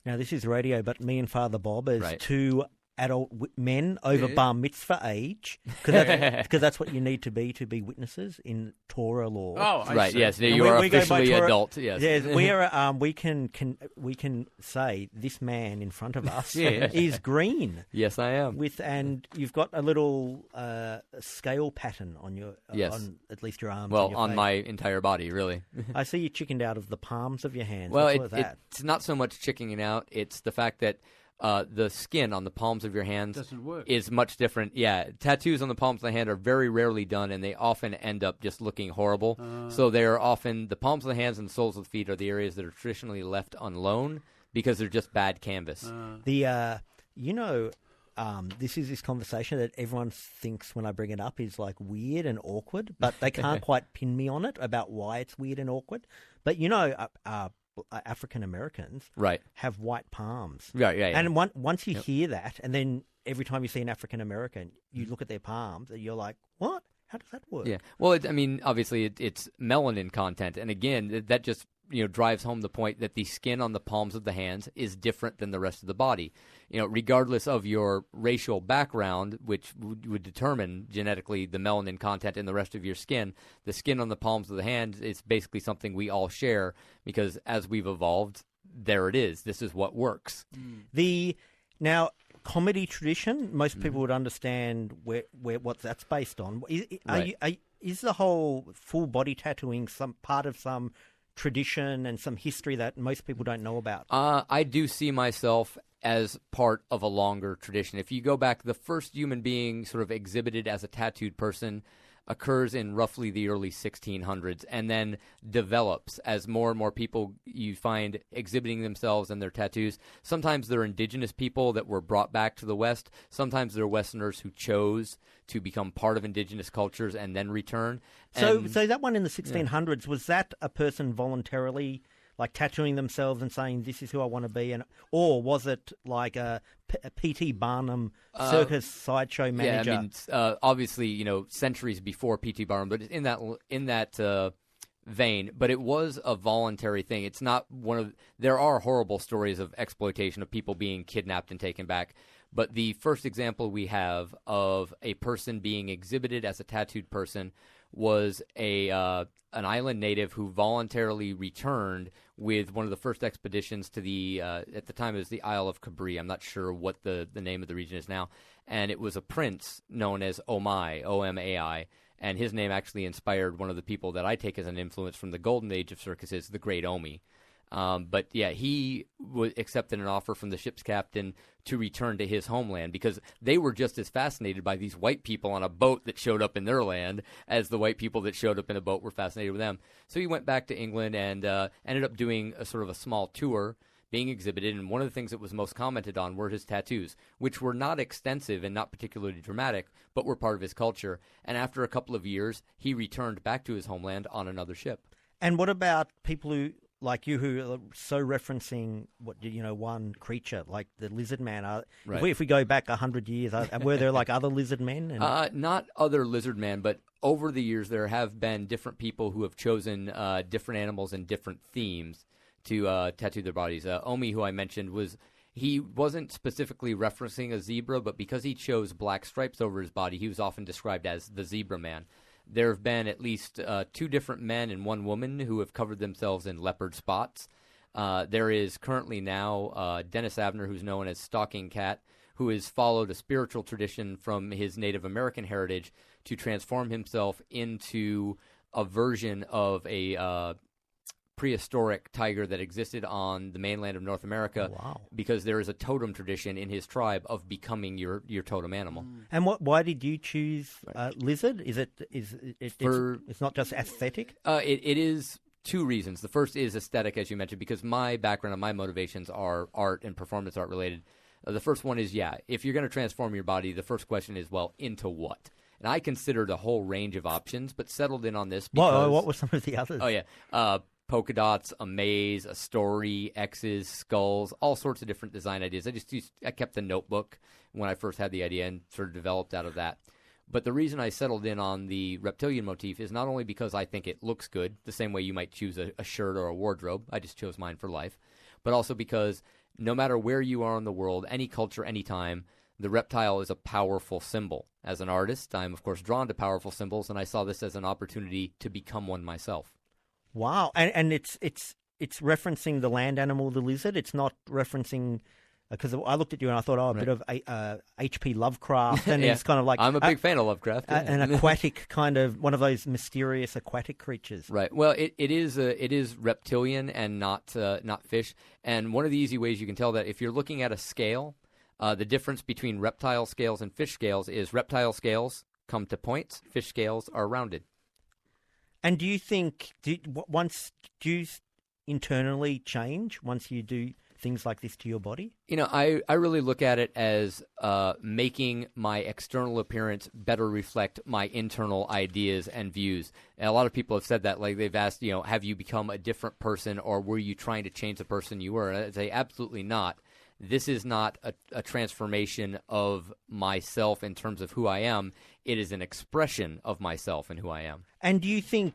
Now, this is radio, but me and Father Bob as Right. two adult men over bar mitzvah age, because that's what you need to be witnesses in Torah law. Oh, I Right, see. yes, And you are we go by officially Torah- adult, yes. Yes, we are. We can say this man in front of us Yeah. is green. Yes, I am. And you've got a little scale pattern on your Yes. on at least your arms. Well, and your on face. my entire body, really. I see you chickened out of the palms of your hands. Well, What's with that? it's not so much chickening out. It's the fact that the skin on the palms of your hands Doesn't work. is much different. Yeah, tattoos on the palms of the hand are very rarely done, and they often end up just looking horrible. So they are often, the palms of the hands and the soles of the feet are the areas that are traditionally left alone because they're just bad canvas. This is this conversation that everyone thinks when I bring it up is like weird and awkward, but they can't quite pin me on it about why it's weird and awkward. But African Americans Right. have white palms. Right, yeah. And once you hear that, and then every time you see an African American, you look at their palms, and you're like, what? How does that work? Yeah. Well, obviously it's melanin content, and again, that just drives home the point that the skin on the palms of the hands is different than the rest of the body. Regardless of your racial background, which would determine genetically the melanin content in the rest of your skin, the skin on the palms of the hands is basically something we all share because as we've evolved, there it is. This is what works. Now, comedy tradition, most people would understand what that's based on. Is the whole full body tattooing some part of some tradition and some history that most people don't know about? I do see myself as part of a longer tradition. If you go back, the first human being sort of exhibited as a tattooed person occurs in roughly the early 1600s and then develops as more and more people you find exhibiting themselves and their tattoos. Sometimes they're indigenous people that were brought back to the West. Sometimes they're Westerners who chose to become part of indigenous cultures and then return. So that one in the 1600s, was that a person voluntarily like tattooing themselves and saying, this is who I want to be? Or was it like a P.T. Barnum circus sideshow manager? Yeah, I mean, obviously, centuries before P.T. Barnum, but in that vein. But it was a voluntary thing. It's not there are horrible stories of exploitation of people being kidnapped and taken back. But the first example we have of a person being exhibited as a tattooed person was an island native who voluntarily returned with one of the first expeditions to the at the time it was the Isle of Capri. I'm not sure what the name of the region is now. And it was a prince known as Omai, O-M-A-I, and his name actually inspired one of the people that I take as an influence from the golden age of circuses, the Great Omi. But yeah, he accepted an offer from the ship's captain to return to his homeland because they were just as fascinated by these white people on a boat that showed up in their land as the white people that showed up in a boat were fascinated with them. So he went back to England and ended up doing a sort of a small tour being exhibited. And one of the things that was most commented on were his tattoos, which were not extensive and not particularly dramatic, but were part of his culture. And after a couple of years, he returned back to his homeland on another ship. And what about people who, like you, who are so referencing one creature like the Lizardman? Right. If we go back 100 years, were there like other Lizardmen? Not other Lizardmen, but over the years there have been different people who have chosen different animals and different themes to tattoo their bodies. Omi, who I mentioned, he wasn't specifically referencing a zebra, but because he chose black stripes over his body, he was often described as the Zebra Man. There have been at least 2 different men and 1 woman who have covered themselves in leopard spots. There is currently now Dennis Abner, who's known as Stalking Cat, who has followed a spiritual tradition from his Native American heritage to transform himself into a version of a prehistoric tiger that existed on the mainland of North America. Oh, wow. Because there is a totem tradition in his tribe of becoming your totem animal. And why did you choose lizard? It's not just aesthetic? It is 2 reasons. The first is aesthetic, as you mentioned, because my background and my motivations are art and performance art related. The first one is, if you're going to transform your body, the first question is, well, into what? And I considered a whole range of options, but settled in on this because... What were some of the others? Oh, yeah. Polka dots, a maze, a story, X's, skulls, all sorts of different design ideas. I kept a notebook when I first had the idea and sort of developed out of that. But the reason I settled in on the reptilian motif is not only because I think it looks good, the same way you might choose a shirt or a wardrobe. I just chose mine for life. But also because no matter where you are in the world, any culture, any time, the reptile is a powerful symbol. As an artist, I'm, of course, drawn to powerful symbols, and I saw this as an opportunity to become one myself. Wow. And it's referencing the land animal, the lizard. It's not referencing... Because I looked at you and I thought, a bit of H.P. Lovecraft, and it's kind of like... I'm a big fan of Lovecraft. An aquatic kind of, one of those mysterious aquatic creatures. Right. Well, it is reptilian and not fish. And one of the easy ways you can tell that, if you're looking at a scale, the difference between reptile scales and fish scales is reptile scales come to points, fish scales are rounded. And do you think, do you internally change once you do things like this to your body? I really look at it as making my external appearance better reflect my internal ideas and views. And a lot of people have said that, like they've asked, have you become a different person, or were you trying to change the person you were? And I say, absolutely not. This is not a transformation of myself in terms of who I am. It is an expression of myself and who I am. And do you think,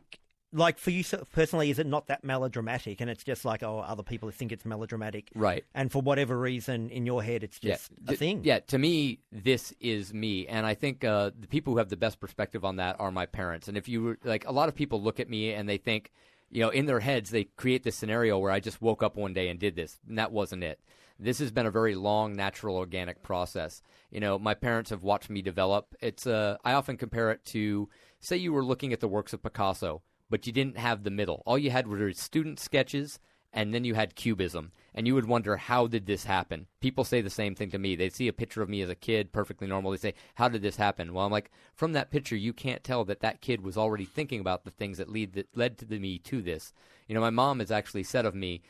like for you personally, is it not that melodramatic, and it's just like, other people think it's melodramatic, right? And for whatever reason in your head, it's just a thing. Yeah, to me, this is me, and I think the people who have the best perspective on that are my parents. And if you were, like, a lot of people look at me and they think, in their heads, they create this scenario where I just woke up one day and did this, and that wasn't it. This has been a very long, natural, organic process. My parents have watched me develop. I often compare it to, say you were looking at the works of Picasso, but you didn't have the middle. All you had were student sketches, and then you had cubism. And you would wonder, how did this happen? People say the same thing to me. They see a picture of me as a kid, perfectly normal. They say, how did this happen? Well, I'm like, from that picture, you can't tell that kid was already thinking about the things that led to me to this. My mom has actually said of me,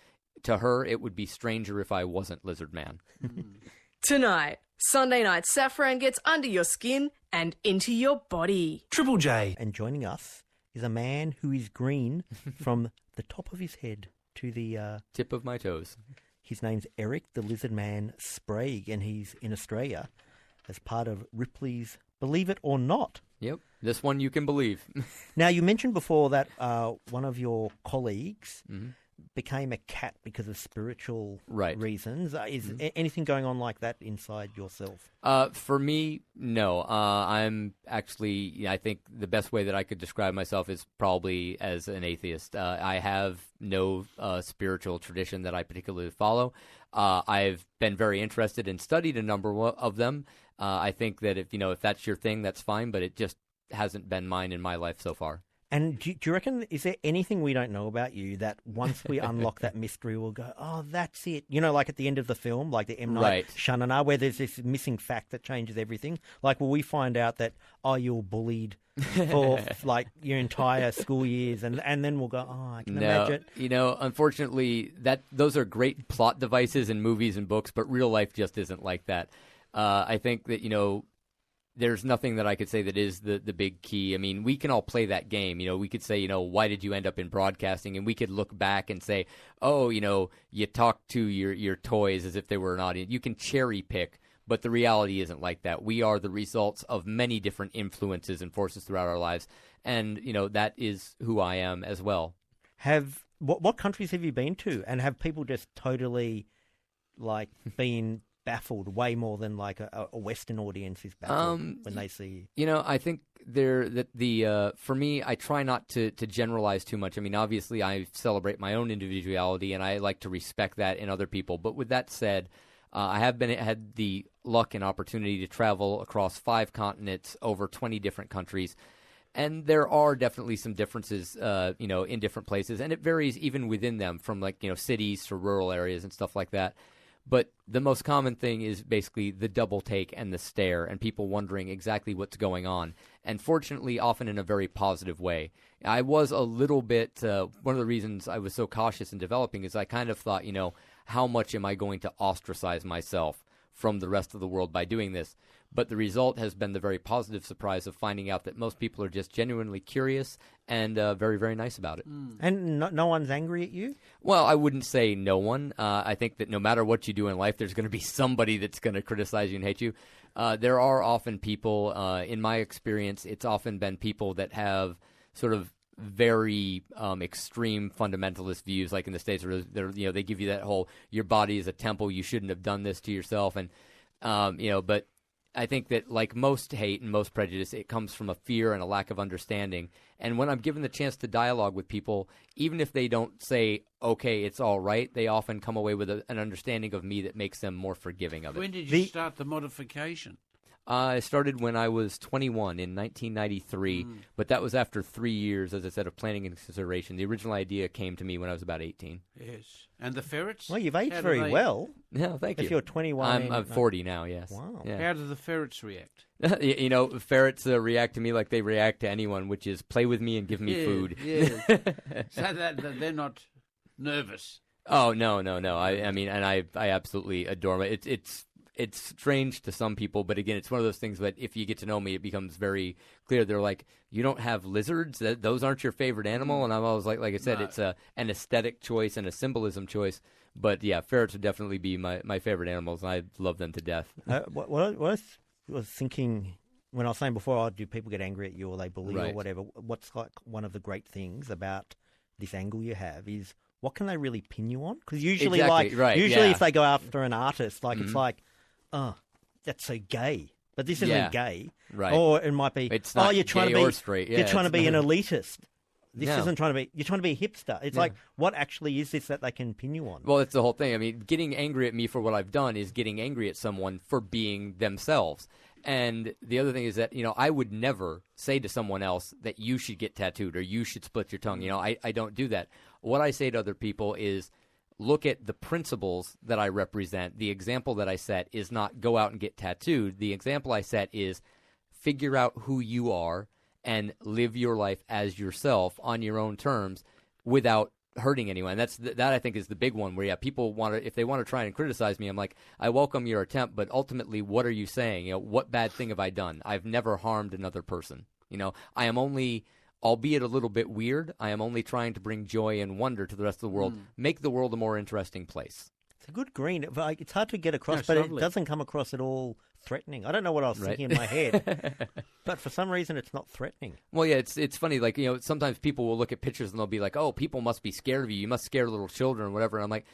to her, it would be stranger if I wasn't Lizardman. Tonight, Sunday Night Safran gets under your skin and into your body. Triple J. And joining us is a man who is green from the top of his head to the... tip of my toes. His name's Eric the Lizardman Sprague, and he's in Australia as part of Ripley's Believe It or Not. Yep, this one you can believe. Now, you mentioned before that one of your colleagues... Mm-hmm. became a cat because of spiritual reasons. Is anything going on like that inside yourself? For me, no. I'm actually, I think the best way that I could describe myself is probably as an atheist. I have no spiritual tradition that I particularly follow. I've been very interested and studied a number of them. I think that if that's your thing, that's fine, but it just hasn't been mine in my life so far. And do you reckon, is there anything we don't know about you that once we unlock that mystery, we'll go, oh, that's it? Like at the end of the film, like the M. Night Shyamalan, where there's this missing fact that changes everything. Like, will we find out that, you were bullied for like your entire school years, and then we'll go, I can imagine. Unfortunately, those are great plot devices in movies and books, but real life just isn't like that. I think that, there's nothing that I could say that is the big key. I mean, we can all play that game. We could say, why did you end up in broadcasting? And we could look back and say, you talk to your toys as if they were an audience. You can cherry pick, but the reality isn't like that. We are the results of many different influences and forces throughout our lives. And, that is who I am as well. What countries have you been to? And have people just totally, been baffled way more than like a Western audience is baffled when they see you? I think for me, I try not to generalize too much. I mean, obviously, I celebrate my own individuality, and I like to respect that in other people. But with that said, I have had the luck and opportunity to travel across 5 continents, over 20 different countries. And there are definitely some differences, in different places. And it varies even within them, from cities to rural areas and stuff like that. But the most common thing is basically the double take and the stare, and people wondering exactly what's going on. And fortunately, often in a very positive way. I was a little bit, one of the reasons I was so cautious in developing is I kind of thought, how much am I going to ostracize myself from the rest of the world by doing this? But the result has been the very positive surprise of finding out that most people are just genuinely curious and very, very nice about it. And no one's angry at you? Well, I wouldn't say no one. I think that no matter what you do in life, there's going to be somebody that's going to criticize you and hate you. There are often people, in my experience, it's often been people that have sort of very extreme fundamentalist views, like in the States, where they give you that whole your body is a temple, you shouldn't have done this to yourself, and but I think that like most hate and most prejudice, it comes from a fear and a lack of understanding. And when I'm given the chance to dialogue with people, even if they don't say, okay, it's all right, they often come away with an understanding of me that makes them more forgiving of it. When did you start the modification? I started when I was 21 in 1993, but that was after 3 years, as I said, of planning and consideration. The original idea came to me when I was about 18. Yes. And the ferrets? Well, you've aged very well. No, thank you. If you're 21. I'm 40 now, yes. Wow. Yeah. How do the ferrets react? Ferrets react to me like they react to anyone, which is play with me and give me food. Yeah. So that they're not nervous. Oh, no. I mean, and I absolutely adore them. It's strange to some people, but again, it's one of those things that if you get to know me, it becomes very clear. They're like, you don't have lizards? Those aren't your favorite animal? And I'm always like I said, it's an aesthetic choice and a symbolism choice. But yeah, ferrets would definitely be my favorite animals, and I love them to death. What I was thinking when I was saying before, do people get angry at you or they bully you or whatever? What's like one of the great things about this angle you have is what can they really pin you on? Because usually, if they go after an artist, it's like, oh, that's so gay. But this isn't gay. Right. Or it might be, it's not you're trying gay to be or straight. Yeah, you're trying to be an elitist. This No. isn't trying to be, you're trying to be a hipster. It's like, what actually is this that they can pin you on? Well, that's the whole thing. I mean, getting angry at me for what I've done is getting angry at someone for being themselves. And the other thing is that, I would never say to someone else that you should get tattooed or you should split your tongue. I don't do that. What I say to other people is, look at the principles that I represent. The example that I set is not go out and get tattooed. The example I set is figure out who you are and live your life as yourself on your own terms without hurting anyone. That I think is the big one where, people if they want to try and criticize me, I'm like, I welcome your attempt, but ultimately, what are you saying? What bad thing have I done? I've never harmed another person. I am only, albeit a little bit weird, I am only trying to bring joy and wonder to the rest of the world, make the world a more interesting place. It's a good green. It's hard to get across, but it doesn't come across at all threatening. I don't know what I was thinking in my head, but for some reason it's not threatening. Well, yeah, it's funny. Like, sometimes people will look at pictures and they'll be like, oh, people must be scared of you. You must scare little children or whatever. And I'm like,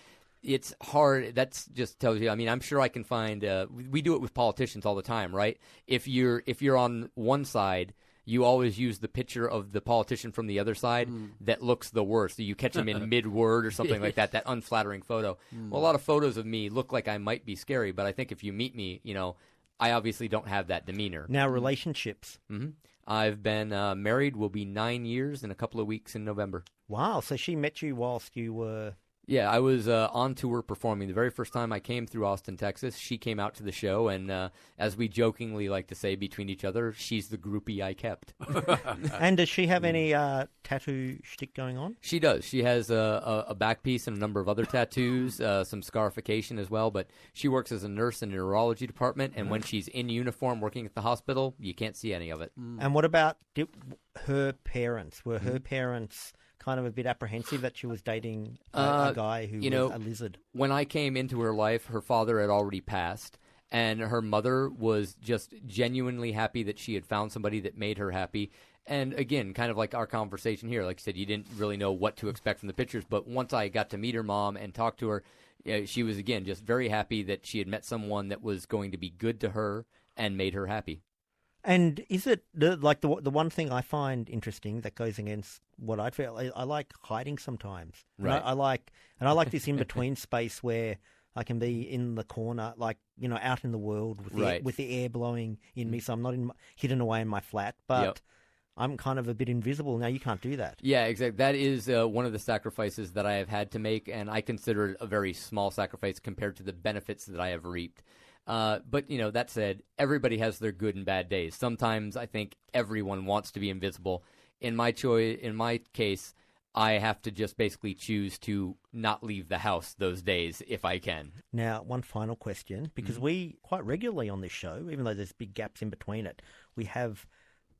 it's hard. That just tells you. I mean, I'm sure I can find. We do it with politicians all the time, right? If you're on one side, you always use the picture of the politician from the other side that looks the worst. So you catch him in mid-word or something like that unflattering photo. Well, a lot of photos of me look like I might be scary, but I think if you meet me, I obviously don't have that demeanor. Now, relationships. I've been married, will be 9 years in a couple of weeks in November. Wow, so she met you whilst you were... Yeah, I was on tour performing. The very first time I came through Austin, Texas, she came out to the show, and as we jokingly like to say between each other, she's the groupie I kept. And does she have any tattoo shtick going on? She does. She has a back piece and a number of other tattoos, some scarification as well, but she works as a nurse in the neurology department, and when she's in uniform working at the hospital, you can't see any of it. And what about her parents? Were her parents... kind of a bit apprehensive that she was dating a guy who was a lizard? When I came into her life, her father had already passed, and her mother was just genuinely happy that she had found somebody that made her happy. And again, kind of like our conversation here, like you said, you didn't really know what to expect from the pictures, but once I got to meet her mom and talk to her, she was, again, just very happy that she had met someone that was going to be good to her and made her happy. And is it the one thing I find interesting that goes against what I feel? I like hiding sometimes. Right. And I like this in between space where I can be in the corner, out in the world with the air blowing in me, so I'm not hidden away in my flat, but I'm kind of a bit invisible. Now you can't do that. Yeah, exactly. That is one of the sacrifices that I have had to make, and I consider it a very small sacrifice compared to the benefits that I have reaped. But, that said, everybody has their good and bad days. Sometimes I think everyone wants to be invisible. In my case, I have to just basically choose to not leave the house those days if I can. Now, one final question, because we quite regularly on this show, even though there's big gaps in between it, we have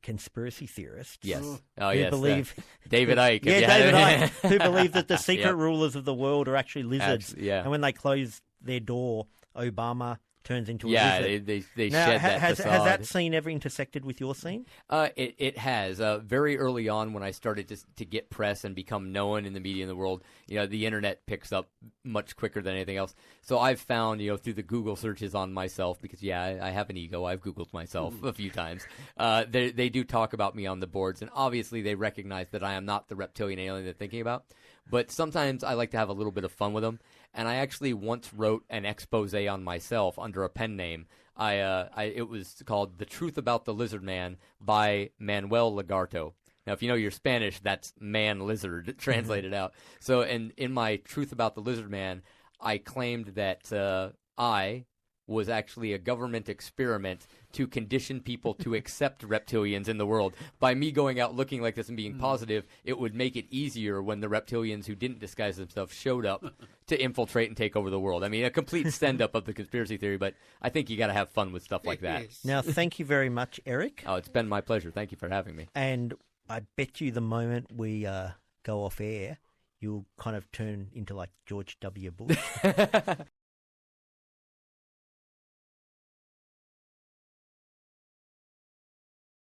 conspiracy theorists. Yes. Who believe David Icke. David Icke, who believe that the secret rulers of the world are actually lizards. Yeah. And when they close their door, Obama turns into a Yeah, lizard. they Now, shed that has facade. that scene ever intersected with your scene? It has. Very early on when I started to get press and become known in the media in the world, the internet picks up much quicker than anything else. So I've found, through the Google searches on myself, because, I have an ego. I've Googled myself a few times. They do talk about me on the boards, and obviously they recognize that I am not the reptilian alien they're thinking about. But sometimes I like to have a little bit of fun with them. And I actually once wrote an expose on myself under a pen name. It was called "The Truth About the Lizardman" by Manuel Lagarto. Now, if you know your Spanish, that's man lizard translated out. So, in my "Truth About the Lizardman," I claimed that I was actually a government experiment to condition people to accept reptilians in the world. By me going out looking like this and being positive, it would make it easier when the reptilians who didn't disguise themselves showed up to infiltrate and take over the world. I mean, a complete stand-up of the conspiracy theory, but I think you got to have fun with stuff like that. Now, thank you very much, Eric. Oh, it's been my pleasure. Thank you for having me. And I bet you the moment we go off air, you'll kind of turn into like George W. Bush.